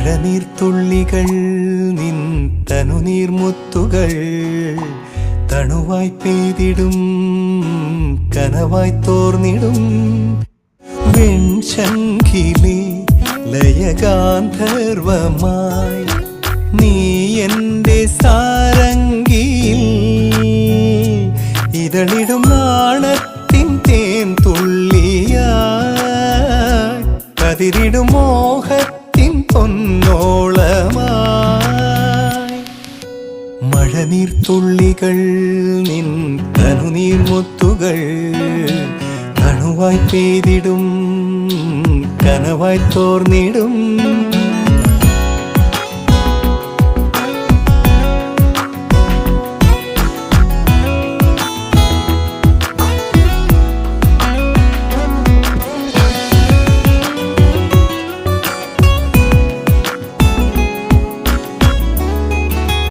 മഴനീർത്തുള്ളികൾ നിൻ തനുനീർമുത്തുകൾ തണുവായി പെയ്തിടും കനവായി തോർന്നിടും വെൺശംഖിലെ ലയഗാന്ധർവമായി നീ എൻ്റെ സാരംഗിയിൽ ഇതളിടും നാണത്തിൻ തേൻ തുള്ളിയായി കതിരിടും മോഹത്തിൻ പൊന്നോളമായി മഴനീർത്തുള്ളികൾ നിൻ തനുനീർമുത്തുകൾ തണുവായി പെയ്തിടും കനവായി തോർന്നിടും